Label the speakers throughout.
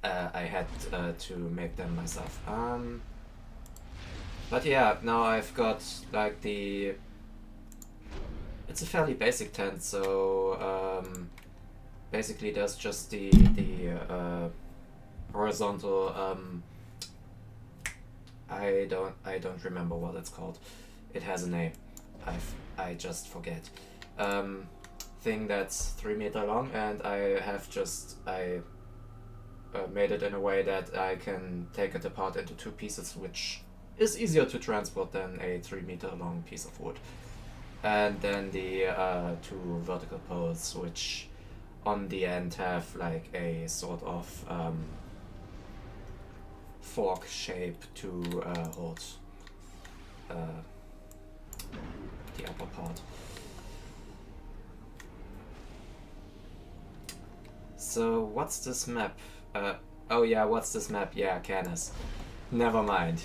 Speaker 1: I had to make them myself. But yeah, now I've got like the... It's a fairly basic tent, so basically there's just the horizontal I don't remember what it's called. It has a name. I just forget. Thing that's 3 meter long, and I made it in a way that I can take it apart into 2 pieces, which is easier to transport than a 3 meter long piece of wood. And then the 2 vertical poles, which on the end have like a sort of fork shape to hold the upper part. So what's this map? Oh yeah, what's this map? Yeah, Canis. Never mind.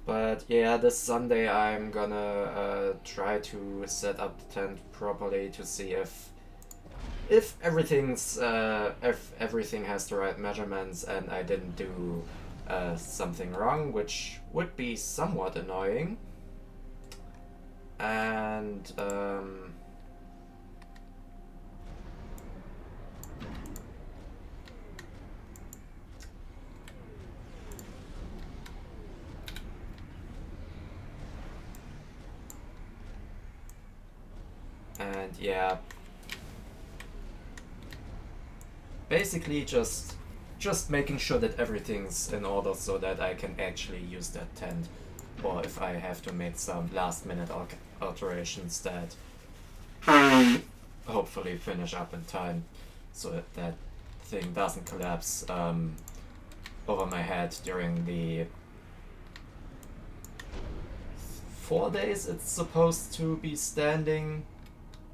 Speaker 1: But yeah, this Sunday I'm gonna try to set up the tent properly to see if everything has the right measurements and I didn't do something wrong, which would be somewhat annoying. And yeah, basically just making sure that everything's in order so that I can actually use that tent, or if I have to make some last minute alterations that hopefully finish up in time so that thing doesn't collapse over my head during the 4 days it's supposed to be standing.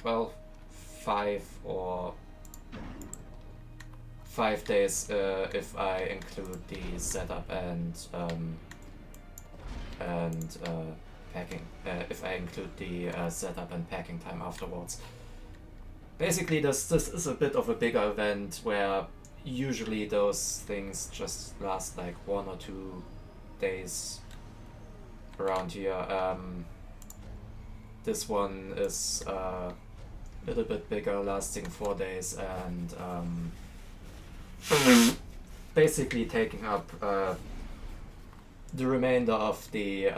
Speaker 1: Well, 5 days if I include the setup and packing. If I include the setup and packing time afterwards. Basically, this is a bit of a bigger event where usually those things just last like 1 or 2 days around here. This one is a little bit bigger, lasting 4 days, and basically taking up the remainder of the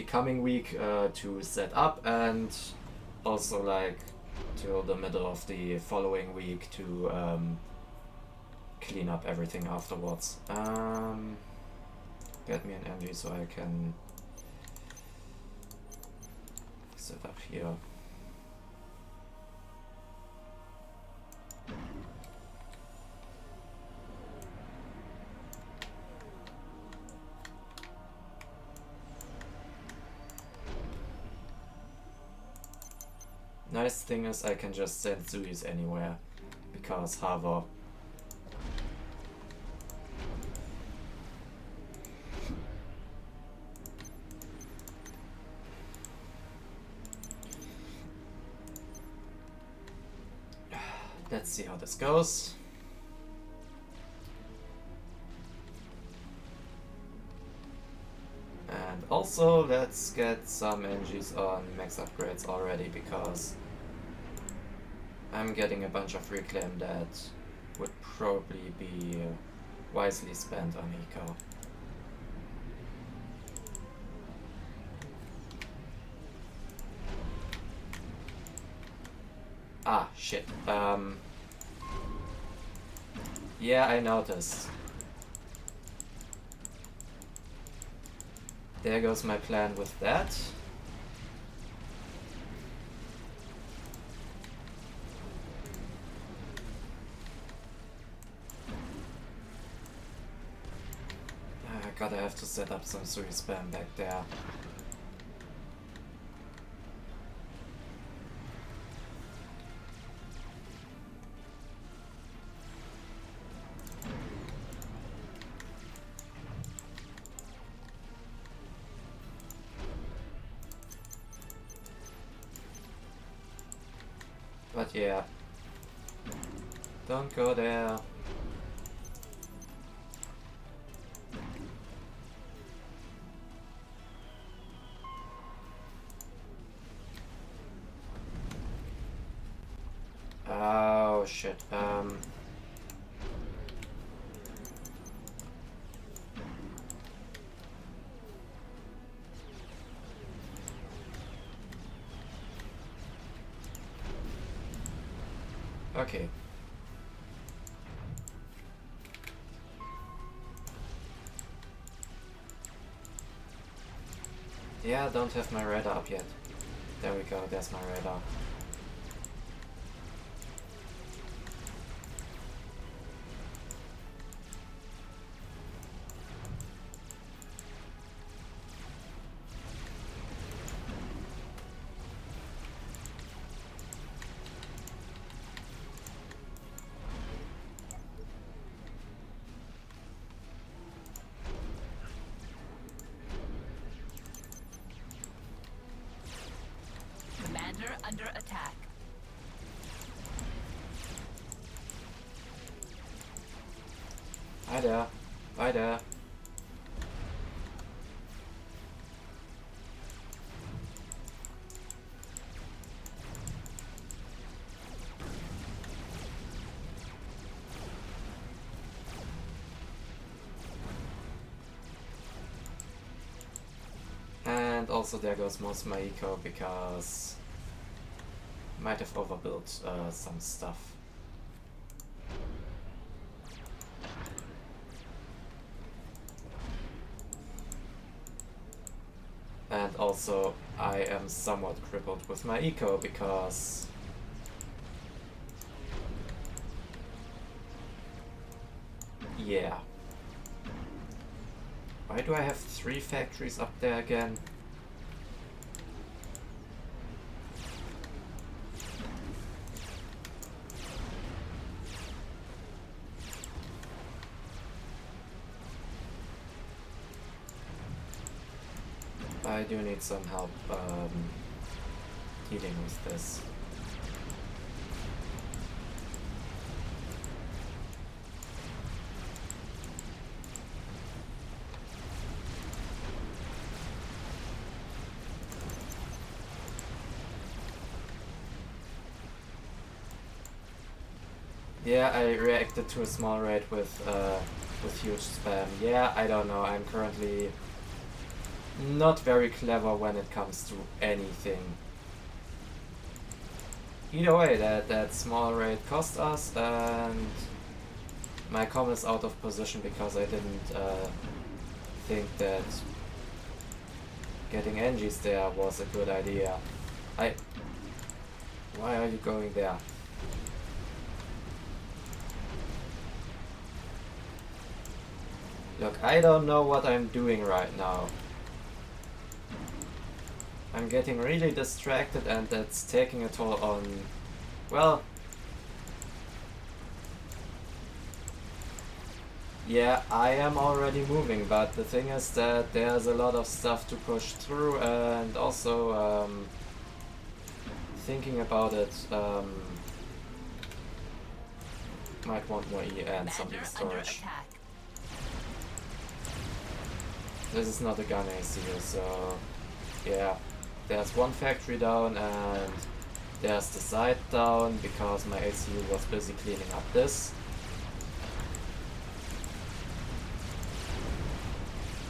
Speaker 1: coming week to set up, and also like till the middle of the following week to clean up everything afterwards. Get me an energy so I can set up here. Nice thing is I can just send Zuis anywhere, because Harbor. Let's see how this goes. And also let's get some energies on max upgrades already, because I'm getting a bunch of reclaim that would probably be wisely spent on Eco. Ah, shit. Yeah, I noticed. There goes my plan with that. I gotta have to set up some Sui spam back there. But yeah. Don't go there. Oh shit. Okay. Yeah, don't have my radar up yet. There we go, there's my radar.
Speaker 2: Commander under attack.
Speaker 1: Hi there. Hi there. And also there goes most of my eco because might have overbuilt some stuff. And also I am somewhat crippled with my eco because yeah. Why do I have 3 factories up there again? I do need some help dealing with this. Yeah, I reacted to a small raid with huge spam. Yeah, I don't know. I'm currently not very clever when it comes to anything. Either way, that small raid cost us, and my comm is out of position because I didn't think that getting Engis there was a good idea. Why are you going there? Look, I don't know what I'm doing right now. I'm getting really distracted and that's taking a toll on... well... yeah, I am already moving, but the thing is that there's a lot of stuff to push through, and also thinking about it, might want more E and some E storage. This is not a gun ACU, so yeah, there's one factory down and there's the side down because my ACU was busy cleaning up this.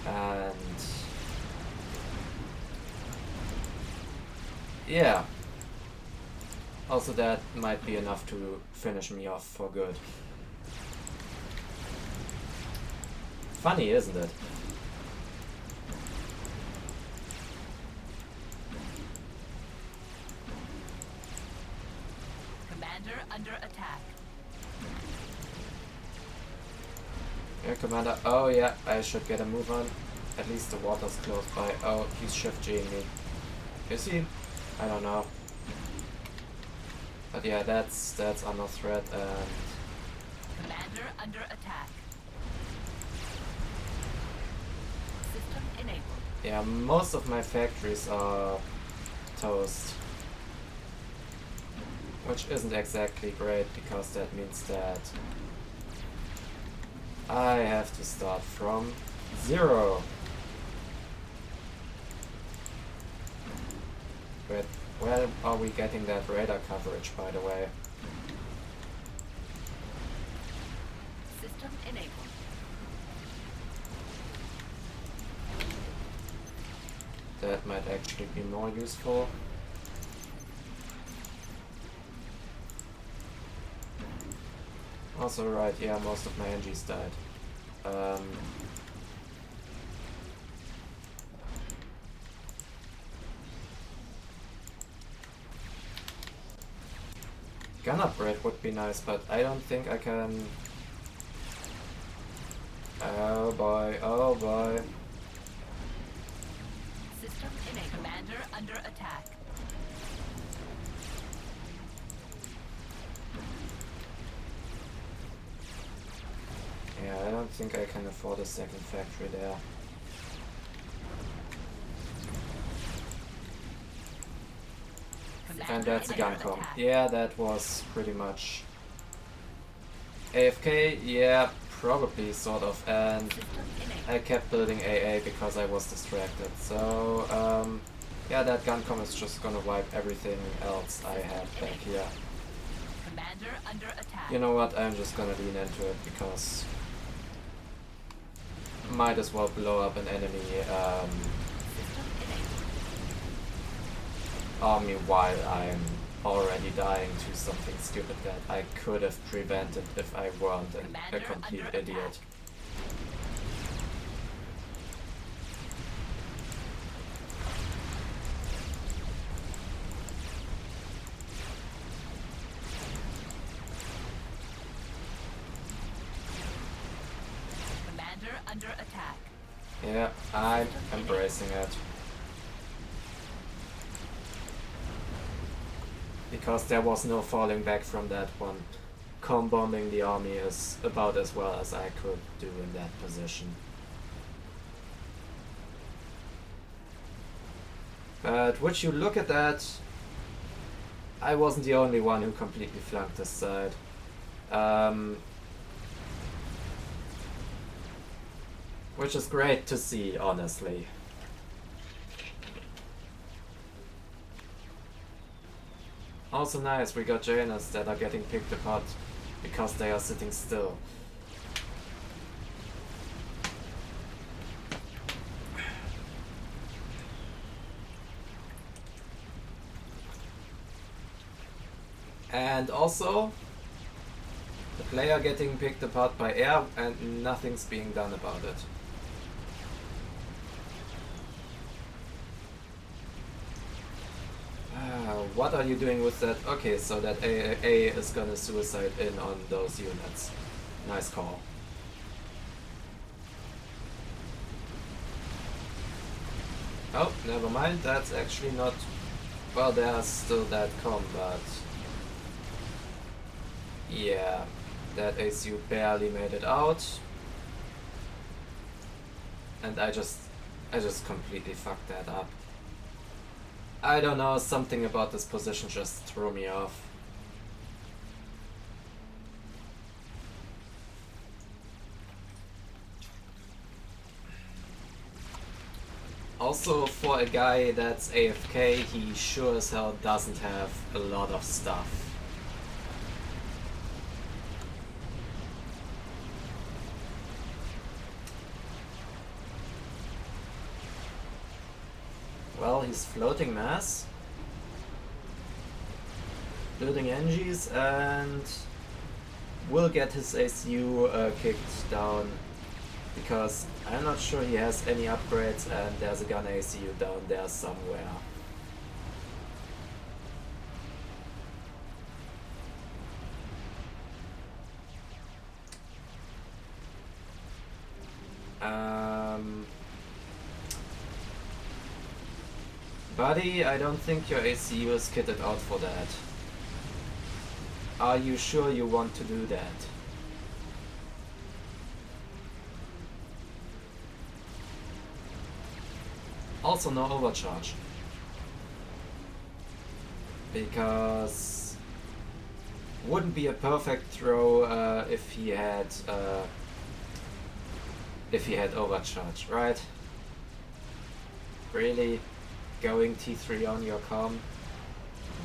Speaker 1: And yeah, also that might be enough to finish me off for good. Funny, isn't it?
Speaker 2: Commander under attack.
Speaker 1: Yeah, Commander. Oh yeah, I should get a move on. At least the water's close by. Oh, he's shift G'ing me. Is he? I don't know. But yeah, that's under threat and...
Speaker 2: Commander under attack. System enabled.
Speaker 1: yeah, most of my factories are toast. Which isn't exactly great, because that means that I have to start from 0. But where are we getting that radar coverage, by the way?
Speaker 2: System enabled.
Speaker 1: That might actually be more useful. Also, right, yeah, most of my NGs died. Gun upgrade would be nice, but I don't think I can... Oh boy, oh boy.
Speaker 2: System enabled. Commander under attack.
Speaker 1: Yeah, I don't think I can afford a second factory there. And that's a gun com. Yeah, that was pretty much AFK. Yeah, probably, sort of. And I kept building AA because I was distracted. So, yeah, that gun com is just gonna wipe everything else I have back here.
Speaker 2: Commander under attack.
Speaker 1: You know what? I'm just gonna lean into it because might as well blow up an enemy army while I'm already dying to something stupid that I could have prevented if I weren't a complete idiot.
Speaker 2: Commander under attack.
Speaker 1: Yeah, I'm embracing it. Because there was no falling back from that one. Com-bombing the army is about as well as I could do in that position. But would you look at that, I wasn't the only one who completely flunked this side. Which is great to see, honestly. Also nice, we got Janus that are getting picked apart because they are sitting still. And also, the player getting picked apart by air and nothing's being done about it. What are you doing with that? Okay, so that A is gonna suicide in on those units. Nice call. Oh, never mind, that's actually not... Well, there's still that com, but... Yeah, that ACU barely made it out. And I just completely fucked that up. I don't know, something about this position just threw me off. Also, for a guy that's AFK, he sure as hell doesn't have a lot of stuff. Well, he's floating mass, building NGs, and will get his ACU kicked down because I'm not sure he has any upgrades, and there's a gun ACU down there somewhere. Buddy, I don't think your ACU is kitted out for that. Are you sure you want to do that? Also no overcharge. Because wouldn't be a perfect throw if he had overcharge, right? Really? Going T3 on your comm?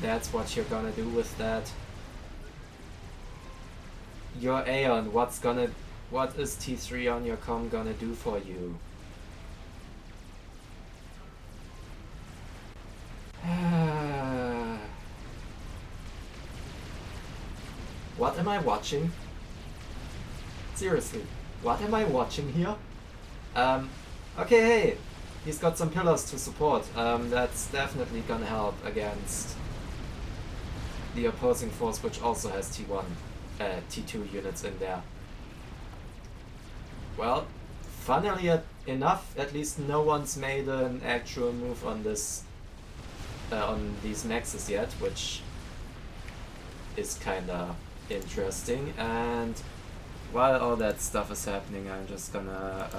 Speaker 1: That's what you're gonna do with that? Your Aeon, what is T3 on your comm gonna do for you? What am I watching? Seriously, what am I watching here? Okay, hey, he's got some pillars to support. That's definitely gonna help against the opposing force, which also has T2 units in there. Well, funnily enough, at least no one's made an actual move on this, on these maxes yet, which is kinda interesting. And while all that stuff is happening, I'm just gonna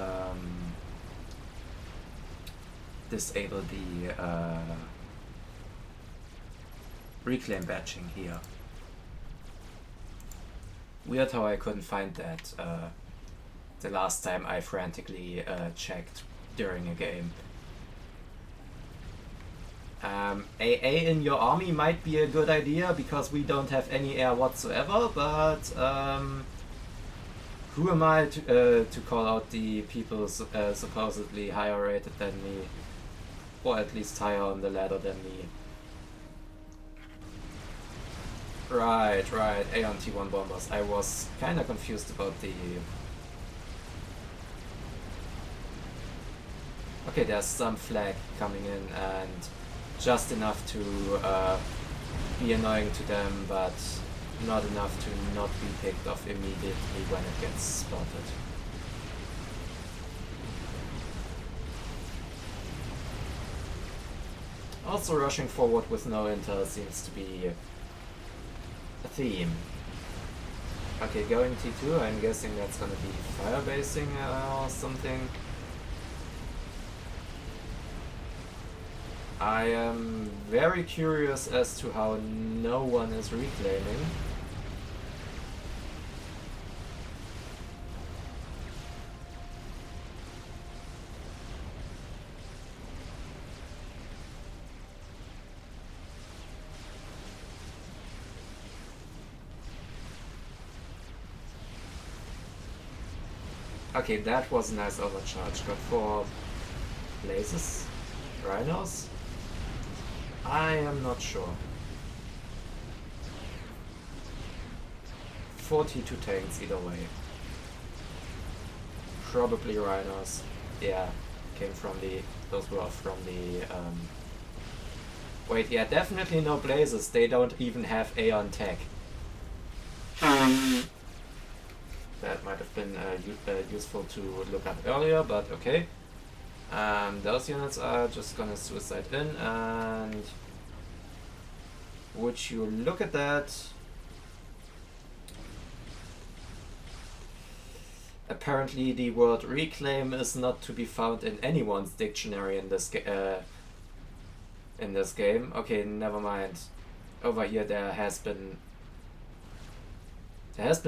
Speaker 1: disable the reclaim batching here. Weird how I couldn't find that the last time I frantically checked during a game. AA in your army might be a good idea because we don't have any air whatsoever, but who am I to call out the people supposedly higher rated than me, or at least higher on the ladder than me? Right, Aeon T1 bombers. I was kinda confused about the... Okay, there's some flag coming in and just enough to be annoying to them, but not enough to not be picked off immediately when it gets spotted. Also, rushing forward with no intel seems to be a theme. Okay, going T2, I'm guessing that's gonna be firebasing or something. I am very curious as to how no one is reclaiming. Okay, that was a nice overcharge, but for blazes? Rhinos? I am not sure. 42 tanks either way. Probably rhinos. Yeah, came from the... those were from the... Wait, yeah, definitely no blazes. They don't even have Aeon tech. That might have been useful to look up earlier, but okay. Those units are just gonna suicide in, and would you look at that? Apparently the word reclaim is not to be found in anyone's dictionary in this game. Okay, never mind. Over here there has been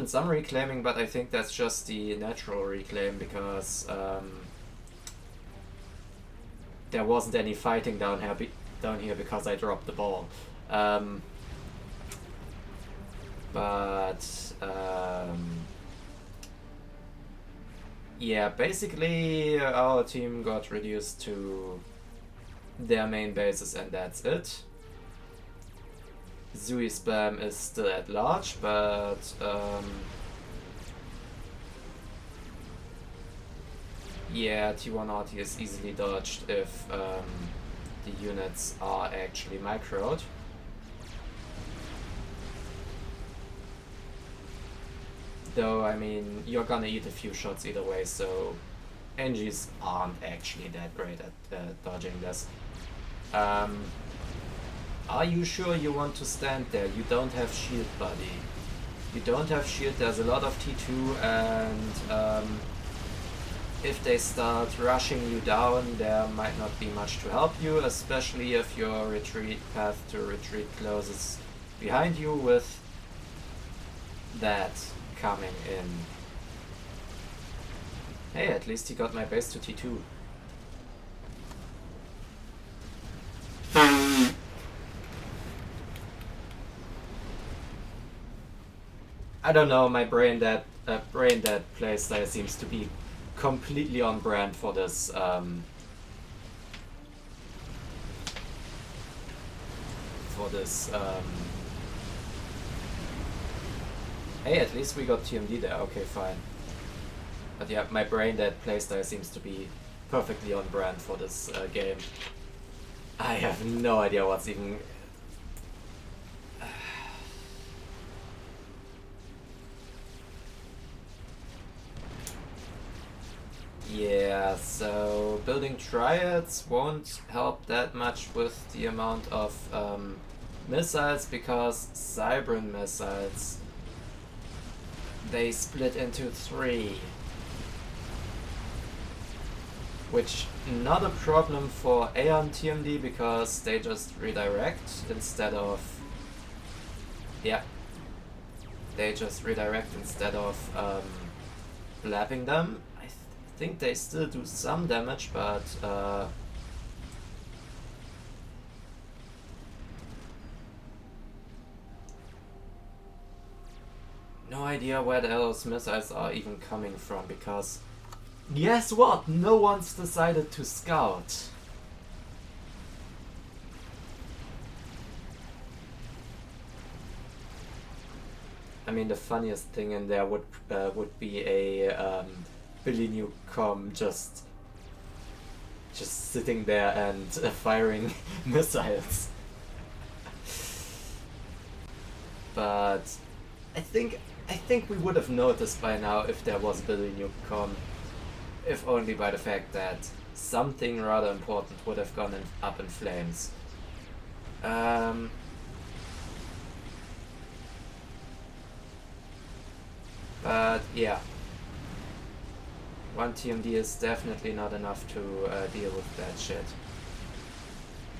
Speaker 1: some reclaiming, but I think that's just the natural reclaim because there wasn't any fighting down here because I dropped the ball. Yeah, basically our team got reduced to their main bases and that's it. Zui spam is still at large, but yeah, T1RT is easily dodged if the units are actually microed. Though, I mean, you're gonna eat a few shots either way, so NGs aren't actually that great at dodging this. Are you sure you want to stand there? You don't have shield, buddy. You don't have shield, there's a lot of T2, and if they start rushing you down, there might not be much to help you, especially if your retreat path to retreat closes behind you with that coming in. Hey, at least he got my base to T2. I don't know, my brain dead playstyle seems to be completely on brand for this Hey, at least we got TMD there, okay, fine. But yeah, my brain dead playstyle seems to be perfectly on brand for this game. I have no idea what's even... Yeah, so building triads won't help that much with the amount of missiles, because Cybran missiles, they split into 3. Which, not a problem for Aeon TMD, because they just redirect instead of... Yeah. They just redirect instead of blapping them. I think they still do some damage, but... no idea where those missiles are even coming from, because... Guess what? No one's decided to scout. I mean, the funniest thing in there would be a Billy Newcomb just sitting there and firing missiles. But I think we would have noticed by now if there was Billy Newcomb. If only by the fact that something rather important would have gone up in flames. But yeah, 1 TMD is definitely not enough to deal with that shit.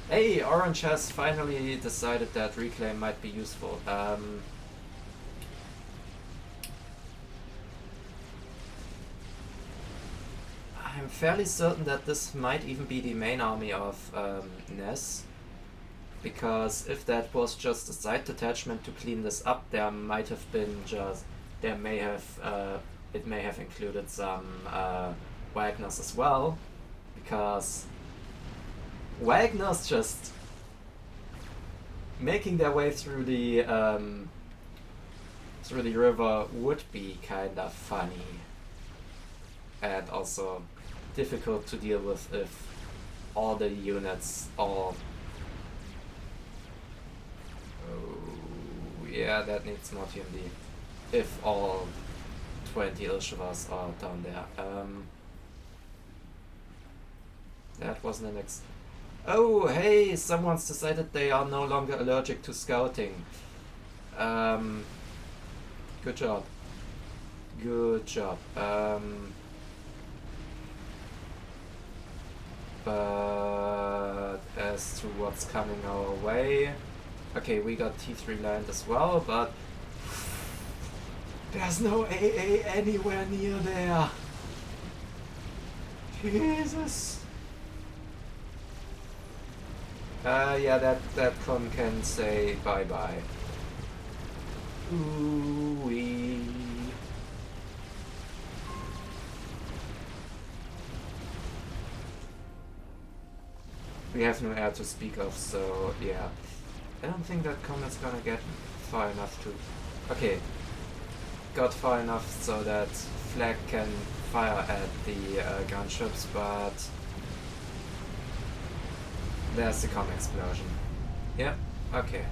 Speaker 1: Hey, Orange has finally decided that Reclaim might be useful. I'm fairly certain that this might even be the main army of Ness, because if that was just a side detachment to clean this up, there might have been it may have included some Wagners as well, because Wagners just making their way through the river would be kind of funny, and also difficult to deal with if all the units all... Oh, yeah, that needs more TMD. If all 20 Ilshivas are down there. That wasn't an Oh, hey, someone's decided they are no longer allergic to scouting. Good job. Good job. But as to what's coming our way, okay, we got T3 land as well, but there's no AA anywhere near there. Jesus. Yeah, that con can say bye-bye. Ooh-wee. We have no air to speak of, so yeah. I don't think that con is gonna get far enough to... Okay. Got far enough so that Flag can fire at the gunships, but... There's the com explosion. Yep, okay.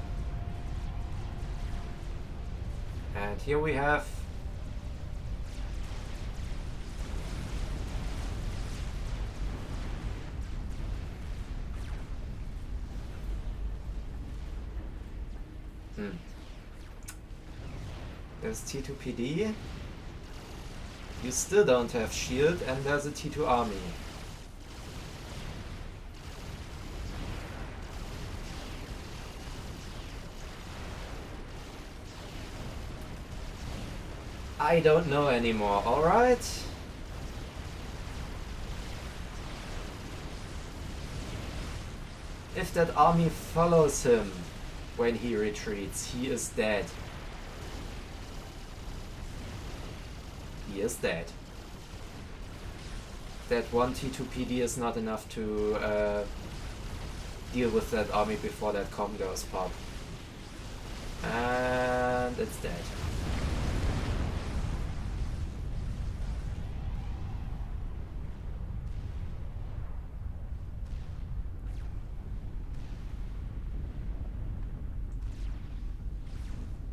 Speaker 1: And here we have... There's T2PD. You still don't have shield, and there's a T2 army. I don't know anymore, alright? If that army follows him when he retreats, he is dead. He is dead. That one T2PD is not enough to deal with that army before that comm goes pop. And it's dead.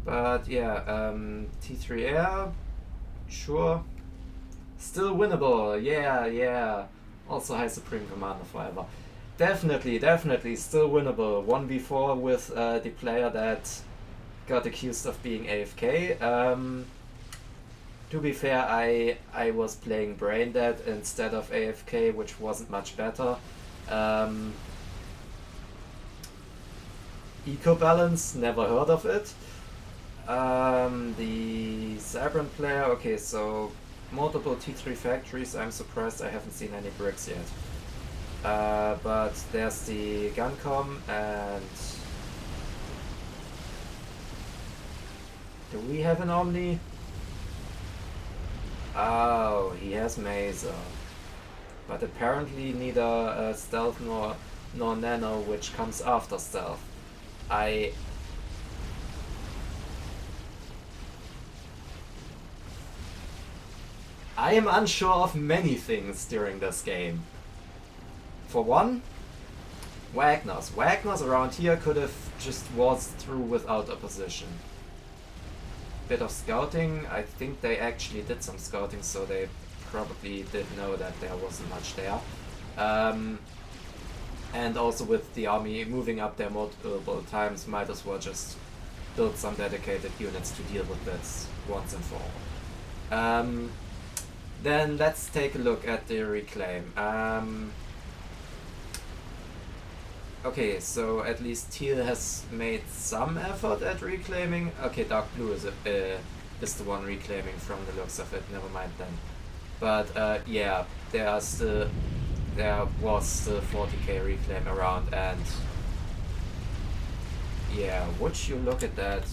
Speaker 1: But yeah, T3 air, sure. Still winnable, yeah. Also high Supreme Commander forever. Definitely still winnable. 1v4 with the player that got accused of being AFK. To be fair, I was playing Brain Dead instead of AFK, which wasn't much better. Eco Balance, never heard of it. The Cybran player, okay, so multiple T3 factories. I'm surprised I haven't seen any bricks yet. But there's the Guncom, and do we have an Omni? Oh, he has Mazer. But apparently neither Stealth nor Nano, which comes after Stealth. I am unsure of many things during this game. For one, Wagners. Wagners around here could have just waltzed through without opposition. Bit of scouting. I think they actually did some scouting, so they probably did know that there wasn't much there. And also with the army moving up there multiple times, might as well just build some dedicated units to deal with this once and for all. Then let's take a look at the reclaim. Okay, so at least Teal has made some effort at reclaiming. Okay, Dark Blue is the one reclaiming from the looks of it. Never mind then. But yeah, there was still 40k reclaim around, and yeah, would you look at that?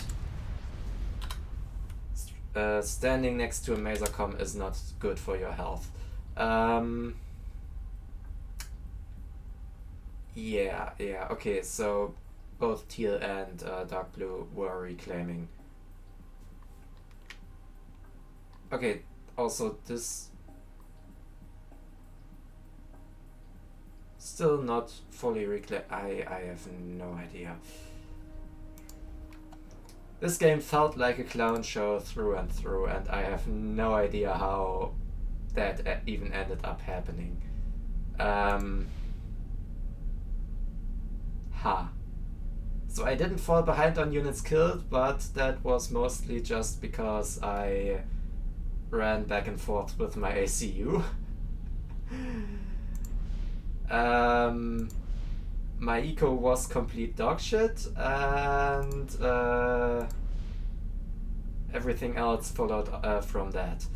Speaker 1: Standing next to a Masercom is not good for your health. Yeah, okay, so both Teal and Dark Blue were reclaiming. Okay, also this still not fully reclaimed. I have no idea. This game felt like a clown show through and through, and I have no idea how that even ended up happening. So I didn't fall behind on units killed, but that was mostly just because I ran back and forth with my ACU. My eco was complete dogshit, and everything else followed from that.